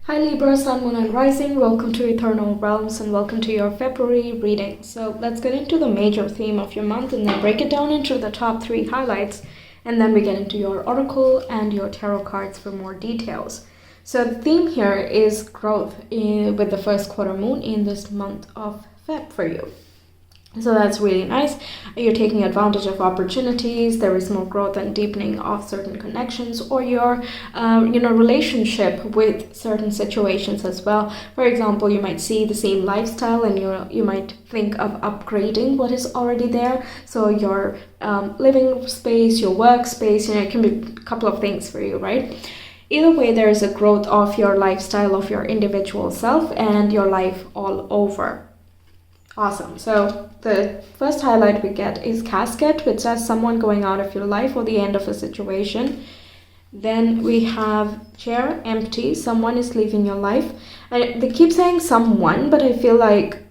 Hi Libra, Sun, Moon and Rising, welcome to Ethernal Realms and welcome to your February reading. So let's get into the major theme of your month and then break it down into the top 3 highlights, and then we get into your oracle and your tarot cards for more details. So the theme here is growth with the first quarter moon in this month of Feb for you. So that's really nice. You're taking advantage of opportunities. There is more growth and deepening of certain connections or your relationship with certain situations as well. For example, you might see the same lifestyle and you might think of upgrading what is already there. So your living space, your workspace, it can be a couple of things for you, right? Either way, there is a growth of your lifestyle, of your individual self and your life all over. Awesome. So the first highlight we get is casket, which says someone going out of your life or the end of a situation. Then we have chair, empty, someone is leaving your life. They keep saying someone, but I feel like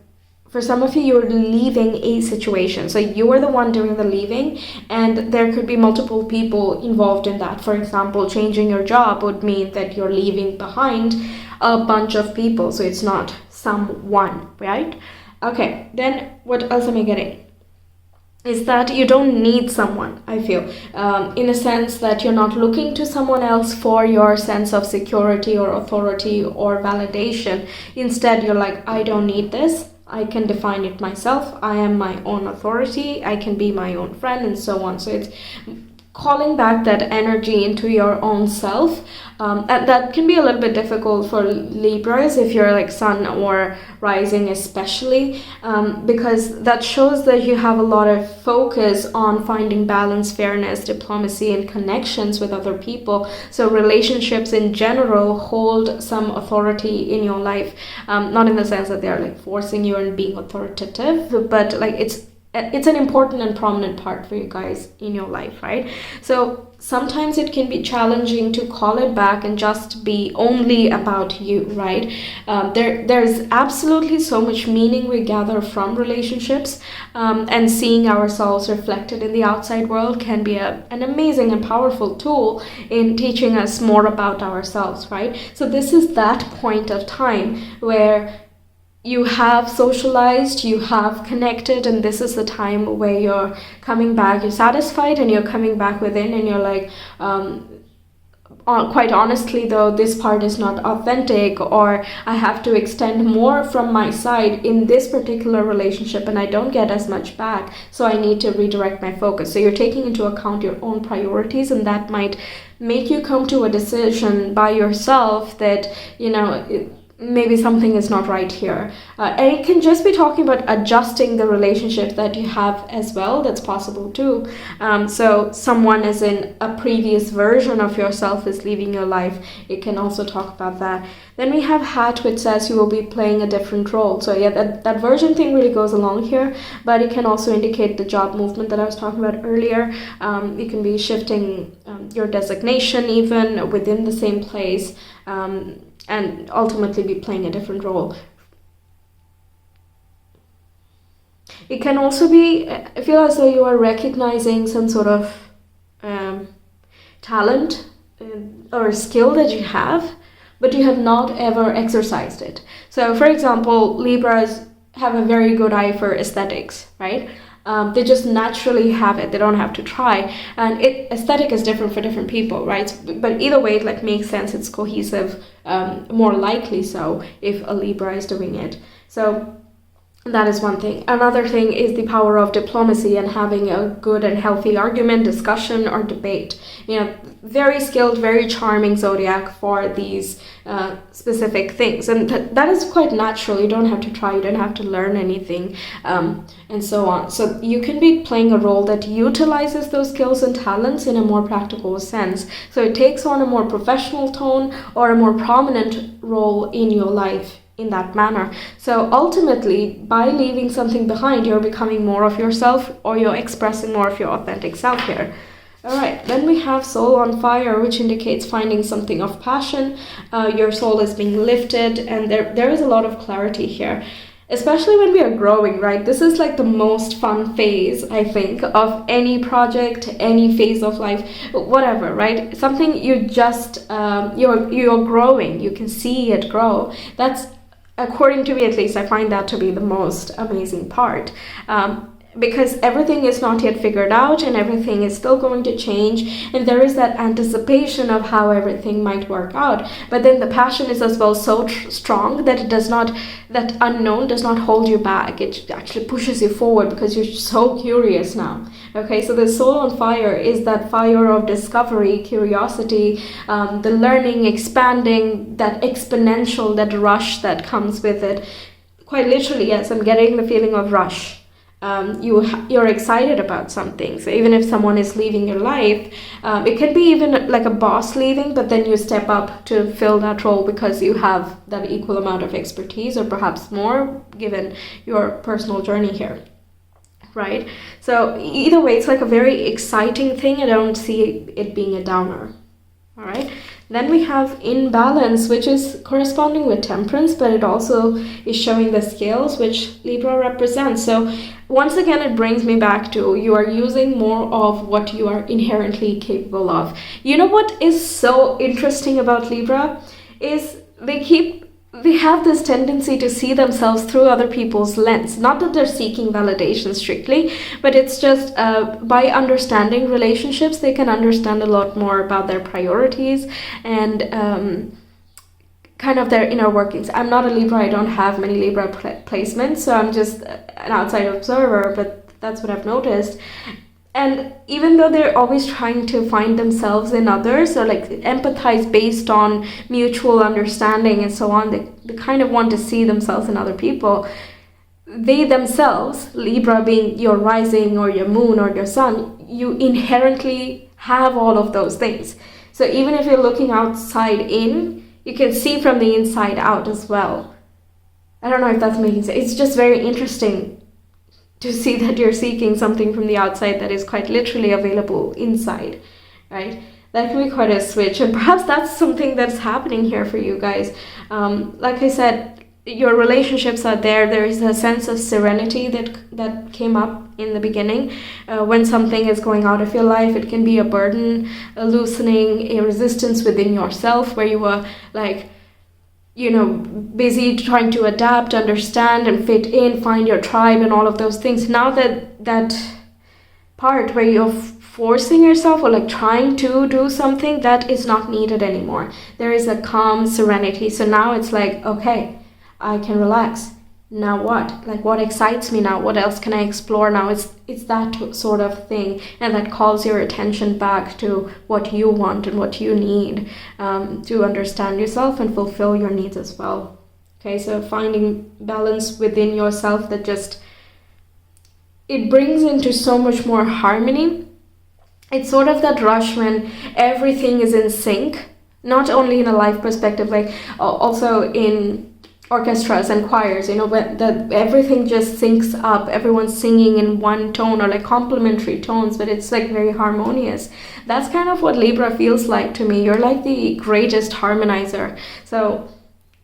for some of you, you're leaving a situation. So you are the one doing the leaving, and there could be multiple people involved in that. For example, changing your job would mean that you're leaving behind a bunch of people. So it's not someone, right? Okay, then what else am I getting? Is that you don't need someone, I feel, in a sense that you're not looking to someone else for your sense of security or authority or validation. Instead, you're like, I don't need this. I can define it myself. I am my own authority. I can be my own friend and so on. So it's calling back that energy into your own self. And that can be a little bit difficult for Libras if you're like sun or rising especially, because that shows that you have a lot of focus on finding balance, fairness, diplomacy and connections with other people. So relationships in general hold some authority in your life, not in the sense that they're like forcing you and being authoritative, but like it's an important and prominent part for you guys in your life, right? So sometimes it can be challenging to call it back and just be only about you, right? There's absolutely so much meaning we gather from relationships, and seeing ourselves reflected in the outside world can be an amazing and powerful tool in teaching us more about ourselves, right? So this is that point of time where you have socialized, you have connected, and this is the time where you're coming back, you're satisfied and you're coming back within and you're like, quite honestly though, this part is not authentic, or I have to extend more from my side in this particular relationship and I don't get as much back, so I need to redirect my focus. So you're taking into account your own priorities, and that might make you come to a decision by yourself that, maybe something is not right here. And it can just be talking about adjusting the relationship that you have as well. That's possible too. So someone as in a previous version of yourself is leaving your life. It can also talk about that. Then we have hat, which says you will be playing a different role. So yeah, that version thing really goes along here, but it can also indicate the job movement that I was talking about earlier. You can be shifting your designation even within the same place, and ultimately be playing a different role. It can also be, I feel as though you are recognizing some sort of talent or skill that you have, but you have not ever exercised it. So for example, Libras have a very good eye for aesthetics, right? They just naturally have it. They don't have to try. And aesthetic is different for different people, right? But either way, it makes sense. It's cohesive, more likely so if a Libra is doing it. So that is one thing. Another thing is the power of diplomacy and having a good and healthy argument, discussion, or debate. Very skilled, very charming zodiac for these specific things. And that is quite natural. You don't have to try, you don't have to learn anything, and so on. So you can be playing a role that utilizes those skills and talents in a more practical sense. So it takes on a more professional tone or a more prominent role in your life in that manner. So ultimately, by leaving something behind, you're becoming more of yourself, or you're expressing more of your authentic self here. All right, then we have soul on fire, which indicates finding something of passion. Your soul is being lifted, and there is a lot of clarity here. especially when we are growing, right? This is like the most fun phase, I think, of any project, any phase of life, whatever, right? Something you just you're growing, you can see it grow. That's, according to me at least, I find that to be the most amazing part. Because everything is not yet figured out and everything is still going to change, and there is that anticipation of how everything might work out, but then the passion is as well so strong that it does not, that unknown does not hold you back. It actually pushes you forward because you're so curious now. Okay, so the soul on fire is that fire of discovery, curiosity, the learning, expanding, that exponential, that rush that comes with it. Quite literally, yes, I'm getting the feeling of rush. You're excited about something. So even if someone is leaving your life, it can be even like a boss leaving, but then you step up to fill that role because you have that equal amount of expertise, or perhaps more, given your personal journey here, right? So either way, it's like a very exciting thing. I don't see it being a downer. All right. Then we have imbalance, which is corresponding with temperance, but it also is showing the scales, which Libra represents. So once again, it brings me back to, you are using more of what you are inherently capable of. You know what is so interesting about Libra is they have this tendency to see themselves through other people's lens. Not that they're seeking validation strictly, but it's just by understanding relationships, they can understand a lot more about their priorities and kind of their inner workings. I'm not a Libra, I don't have many Libra placements, so I'm just an outside observer, but that's what I've noticed. And even though they're always trying to find themselves in others, or like empathize based on mutual understanding and so on, they kind of want to see themselves in other people. They themselves, Libra being your rising or your moon or your sun, you inherently have all of those things. So even if you're looking outside in, you can see from the inside out as well. I don't know if that's making sense. It's just very interesting to see that you're seeking something from the outside that is quite literally available inside, right? That can be quite a switch, and perhaps that's something that's happening here for you guys. Like I said, your relationships are there. There is a sense of serenity that came up in the beginning. When something is going out of your life, it can be a burden, a loosening, a resistance within yourself, where you were like, busy trying to adapt, understand, and fit in, find your tribe, and all of those things. Now that part where you're forcing yourself or like trying to do something, that is not needed anymore. There is a calm serenity. So now it's like, okay, I can relax. Now what? Like, what excites me now? What else can I explore now? It's that sort of thing, and that calls your attention back to what you want and what you need to understand yourself and fulfill your needs as well. Okay, so finding balance within yourself, that just, it brings into so much more harmony. It's sort of that rush when everything is in sync, not only in a life perspective, like also in orchestras and choirs, when everything just syncs up, everyone's singing in one tone or like complementary tones, but it's like very harmonious. That's kind of what Libra feels like to me. You're like the greatest harmonizer. So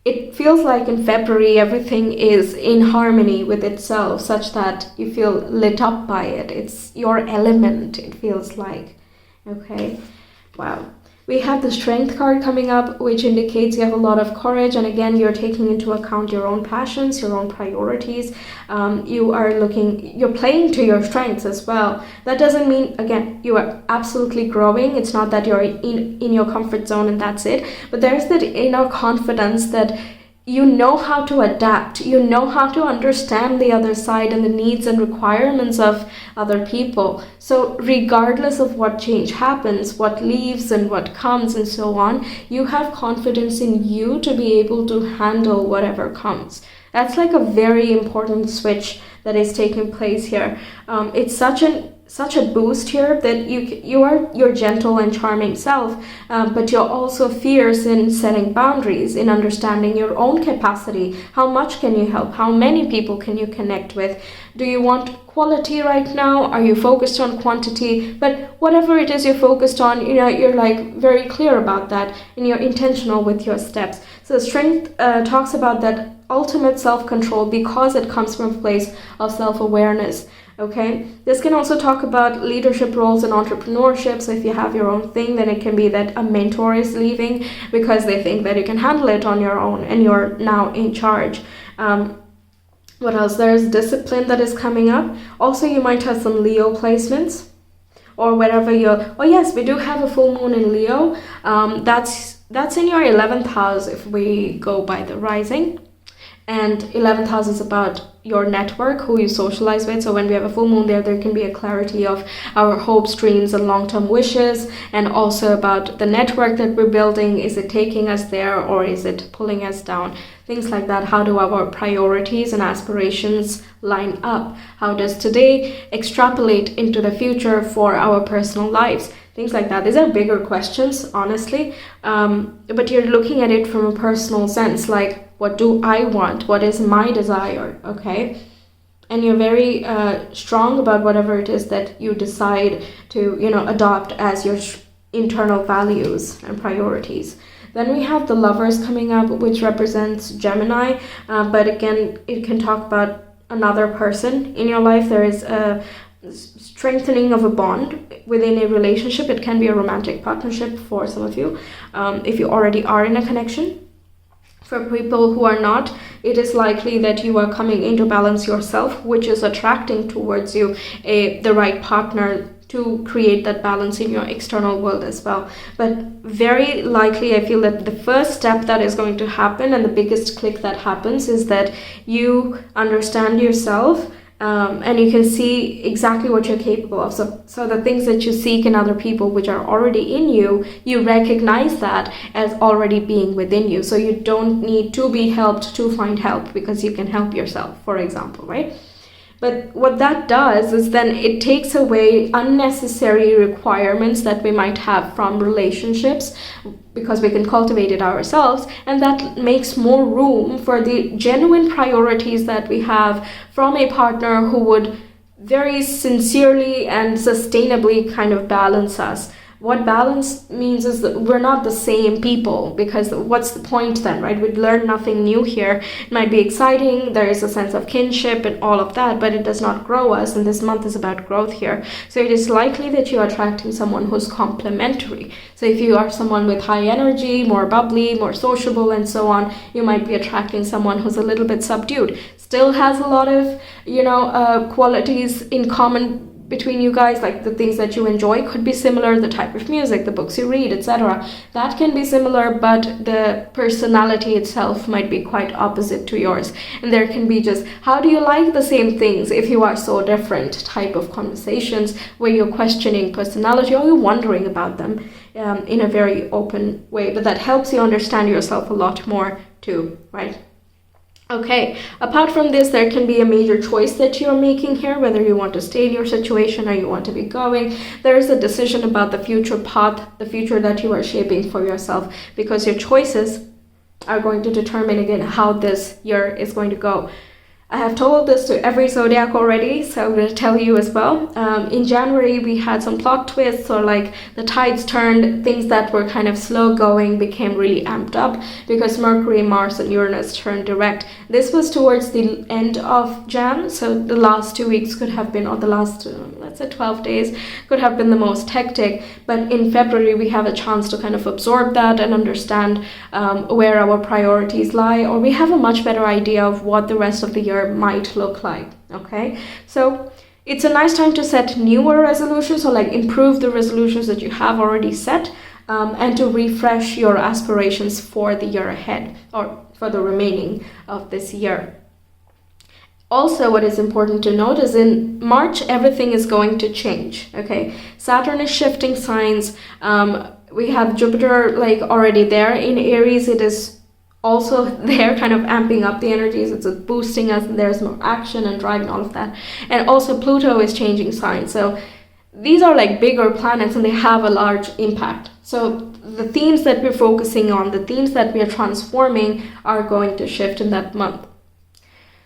it feels like in February everything is in harmony with itself, such that you feel lit up by it. It's your element, it feels like. Okay, wow. We have the Strength card coming up, which indicates you have a lot of courage, and again, you're taking into account your own passions, your own priorities. You're playing to your strengths as well. That doesn't mean, again, you are absolutely growing. It's not that you're in your comfort zone and that's it, but there's that inner confidence that you know how to adapt, you know how to understand the other side and the needs and requirements of other people. So regardless of what change happens, what leaves and what comes and so on, you have confidence in you to be able to handle whatever comes. That's like a very important switch that is taking place here. It's such a boost here that you are your gentle and charming self, but you're also fierce in setting boundaries, in understanding your own capacity. How much can you help? How many people can you connect with? Do you want quality right now? Are you focused on quantity? But whatever it is you're focused on, you're like very clear about that, and you're intentional with your steps. So So strength talks about that ultimate self-control because it comes from a place of self-awareness. Okay, this can also talk about leadership roles in entrepreneurship. So if you have your own thing, then it can be that a mentor is leaving because they think that you can handle it on your own and you're now in charge. What else? There's discipline that is coming up. Also, you might have some Leo placements or wherever you're. Oh yes, we do have a full moon in Leo. That's in your 11th house if we go by the rising. And 11th house is about your network, who you socialize with. So when we have a full moon there can be a clarity of our hopes, dreams, and long-term wishes, and also about the network that we're building. Is it taking us there or is it pulling us down? Things like that. How do our priorities and aspirations line up? How does today extrapolate into the future for our personal lives? Things like that. These are bigger questions, honestly, but you're looking at it from a personal sense, like, what do I want? What is my desire? Okay. And you're very strong about whatever it is that you decide to, adopt as your internal values and priorities. Then we have the Lovers coming up, which represents Gemini, but again, it can talk about another person in your life. There is a strengthening of a bond within a relationship. It can be a romantic partnership for some of you, if you already are in a connection. For people who are not, it is likely that you are coming into balance yourself, which is attracting towards you the right partner to create that balance in your external world as well. But very likely, I feel that the first step that is going to happen and the biggest click that happens is that you understand yourself, and you can see exactly what you're capable of. So the things that you seek in other people, which are already in you, you recognize that as already being within you. So you don't need to be helped to find help, because you can help yourself, for example, right? But what that does is then it takes away unnecessary requirements that we might have from relationships, because we can cultivate it ourselves, and that makes more room for the genuine priorities that we have from a partner who would very sincerely and sustainably kind of balance us. What balance means is that we're not the same people, because what's the point then, right? We'd learn nothing new here. It might be exciting, there is a sense of kinship and all of that, but it does not grow us, and this month is about growth here. So it is likely that you are attracting someone who's complementary. So if you are someone with high energy, more bubbly, more sociable, and so on, you might be attracting someone who's a little bit subdued. Still has a lot of, qualities in common between you guys, like the things that you enjoy could be similar, the type of music, the books you read, etc. That can be similar, but the personality itself might be quite opposite to yours. And there can be just, how do you like the same things if you are so different type of conversations where you're questioning personality or you're wondering about them in a very open way. But that helps you understand yourself a lot more too, right? Okay, apart from this, there can be a major choice that you're making here, whether you want to stay in your situation or you want to be going. There is a decision about the future path, the future that you are shaping for yourself, because your choices are going to determine again how this year is going to go. I have told this to every zodiac already, so I'm going to tell you as well. In January, we had some plot twists, or like the tides turned, things that were kind of slow going became really amped up because Mercury, Mars, and Uranus turned direct. This was towards the end of Jan, so the last 2 weeks could have been, or the last, let's say 12 days, could have been the most hectic. But in February, we have a chance to kind of absorb that and understand where our priorities lie, or we have a much better idea of what the rest of the year might look like. Okay, so it's a nice time to set newer resolutions, or like improve the resolutions that you have already set, and to refresh your aspirations for the year ahead, or for the remaining of this year. Also, what is important to note is in March, everything is going to change. Okay, Saturn is shifting signs. We have Jupiter like already there in Aries. It is also there, kind of amping up the energies. It's boosting us, and there's more action and drive and all of that. And also Pluto is changing signs. So these are like bigger planets, and they have a large impact. So the themes that we're focusing on, the themes that we are transforming, are going to shift in that month.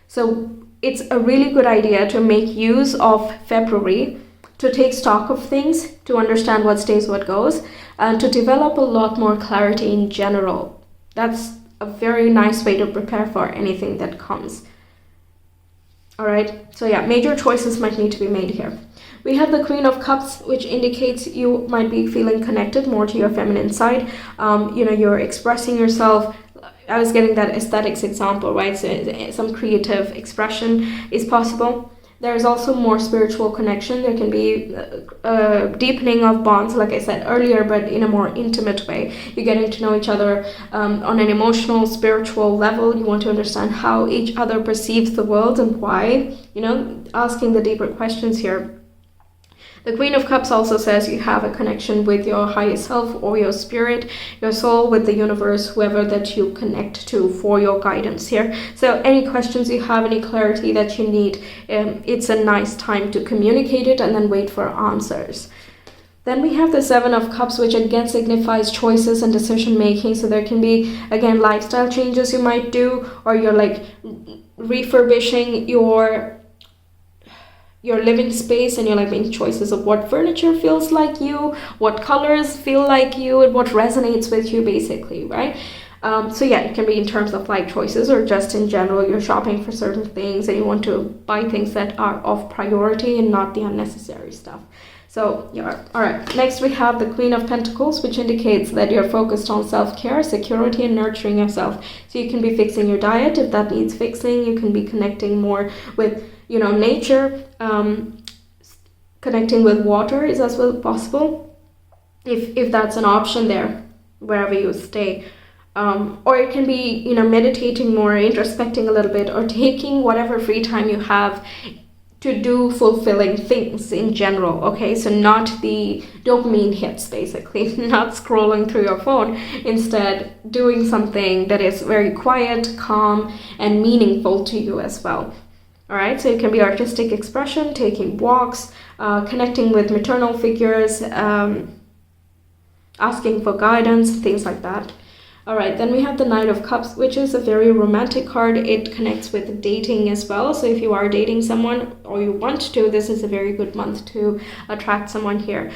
So it's a really good idea to make use of February to take stock of things, to understand what stays, what goes, and to develop a lot more clarity in general. That's a very nice way to prepare for anything that comes. All right, so yeah, major choices might need to be made here. We have the Queen of Cups, which indicates you might be feeling connected more to your feminine side. You're expressing yourself. I was getting that aesthetics example, right? So some creative expression is possible. There's also more spiritual connection. There can be a deepening of bonds, like I said earlier, but in a more intimate way. You're getting to know each other on an emotional, spiritual level. You want to understand how each other perceives the world and why, asking the deeper questions here. The Queen of Cups also says you have a connection with your higher self or your spirit, your soul, with the universe, whoever that you connect to for your guidance here. So any questions you have, any clarity that you need, it's a nice time to communicate it and then wait for answers. Then we have the Seven of Cups, which again signifies choices and decision making. So there can be, again, lifestyle changes you might do, or you're like refurbishing your living space, and you're like making choices of what furniture feels like you, what colors feel like you, and what resonates with you, basically, right? So yeah, it can be in terms of life choices, or just in general, you're shopping for certain things and you want to buy things that are of priority and not the unnecessary stuff. So yeah, all right. Next we have the Queen of Pentacles, which indicates that you're focused on self-care, security, and nurturing yourself. So you can be fixing your diet if that needs fixing. You can be connecting more with nature. Connecting with water is as well possible, if that's an option there, wherever you stay. Or it can be, meditating more, introspecting a little bit, or taking whatever free time you have to do fulfilling things in general, okay? So not the dopamine hits, basically, not scrolling through your phone, instead doing something that is very quiet, calm, and meaningful to you as well. All right, so it can be artistic expression, taking walks, connecting with maternal figures, asking for guidance, things like that. All right, then we have the Knight of Cups, which is a very romantic card. It connects with dating as well. So if you are dating someone or you want to, this is a very good month to attract someone here.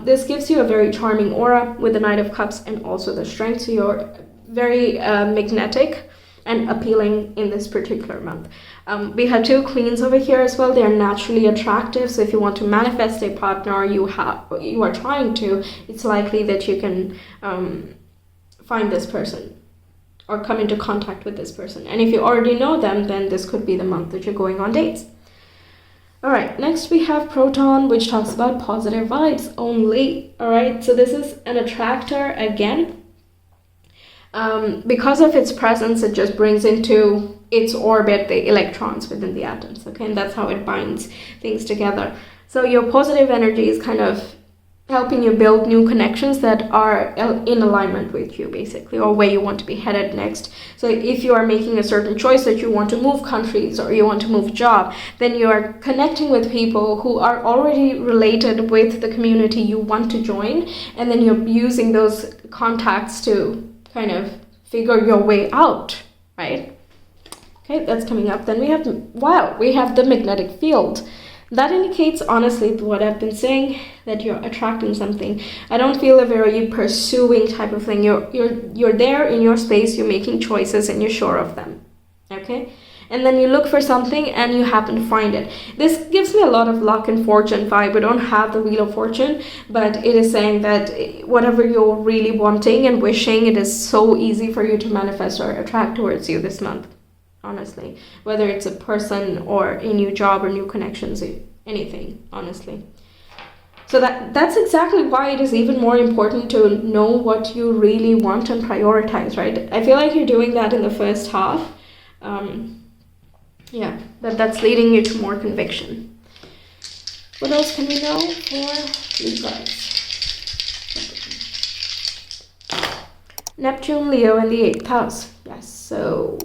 This gives you a very charming aura with the Knight of Cups and also the Strength. So you're very magnetic and appealing in this particular month. We have two Queens over here as well. They are naturally attractive. So if you want to manifest a partner, you are trying to, it's likely that you can find this person or come into contact with this person. And if you already know them, then this could be the month that you're going on dates. All right, next we have Proton, which talks about positive vibes only. All right, so this is an attractor again. Because of its presence, it just brings into its orbit the electrons within the atoms, okay? And that's how it binds things together. So your positive energy is kind of helping you build new connections that are in alignment with you, basically, or where you want to be headed next. So if you are making a certain choice that you want to move countries or you want to move job, then you are connecting with people who are already related with the community you want to join, and then you're using those contacts to kind of figure your way out, right? Okay, that's coming up. Then we have the magnetic field. That indicates, honestly, what I've been saying, that you're attracting something. I don't feel a very pursuing type of thing. You're there in your space, you're making choices, and you're sure of them, okay? And then you look for something and you happen to find it. This gives me a lot of luck and fortune vibe. We don't have the Wheel of Fortune, but it is saying that whatever you're really wanting and wishing, it is so easy for you to manifest or attract towards you this month. Honestly, whether it's a person or a new job or new connections, anything, honestly. So that's exactly why it is even more important to know what you really want and prioritize, right? I feel like you're doing that in the first half. That's leading you to more conviction. What else can we know for Libra? Neptune, Leo, and the 8th house. Yes, so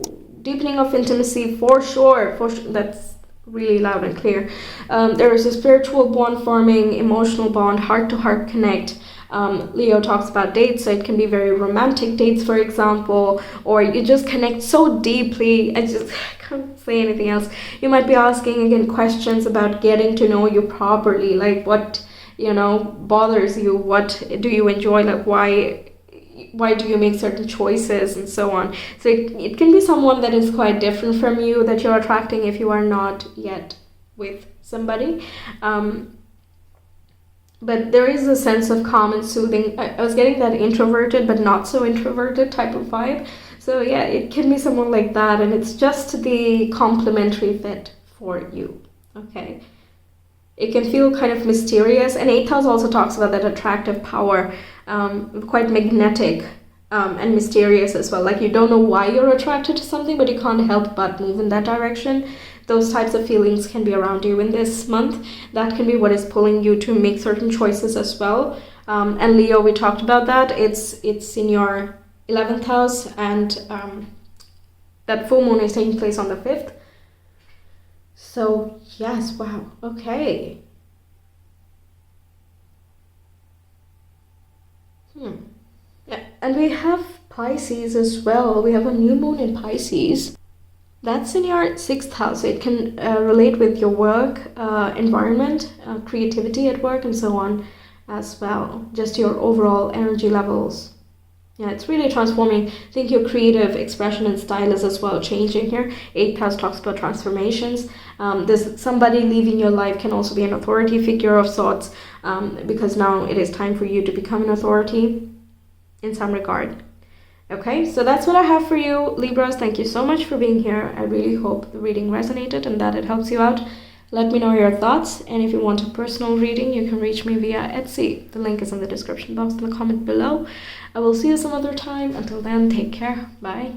deepening of intimacy for sure. That's really loud and clear. There is a spiritual bond forming, emotional bond, heart-to-heart connect. Leo talks about dates, so it can be very romantic dates, for example, or you just connect so deeply. I can't say anything else. You might be asking again questions about getting to know you properly, like what bothers you, what do you enjoy, like why why do you make certain choices and so on. So it can be someone that is quite different from you that you're attracting if you are not yet with somebody. But there is a sense of calm and soothing. I was getting that introverted but not so introverted type of vibe. So yeah, it can be someone like that, and it's just the complementary fit for you. Okay. It can feel kind of mysterious, and 8th house also talks about that attractive power, quite magnetic and mysterious as well. Like you don't know why you're attracted to something, but you can't help but move in that direction. Those types of feelings can be around you in this month. That can be what is pulling you to make certain choices as well. And Leo, we talked about that. It's in your 11th house, and that full moon is taking place on the 5th. So yes, wow, okay. Yeah, and we have Pisces as well. We have a new moon in Pisces. That's in your 6th house. It can relate with your work environment, creativity at work, and so on as well. Just your overall energy levels. Yeah, it's really transforming. I think your creative expression and style is as well changing here. 8th house talks about transformations. There's somebody leaving your life, can also be an authority figure of sorts, because now it is time for you to become an authority in some regard. Okay, so that's what I have for you, Libras. Thank you so much for being here. I really hope the reading resonated and that it helps you out. Let me know your thoughts, and if you want a personal reading, you can reach me via Etsy. The link is in the description box in the comment below. I will see you some other time. Until then, take care. Bye.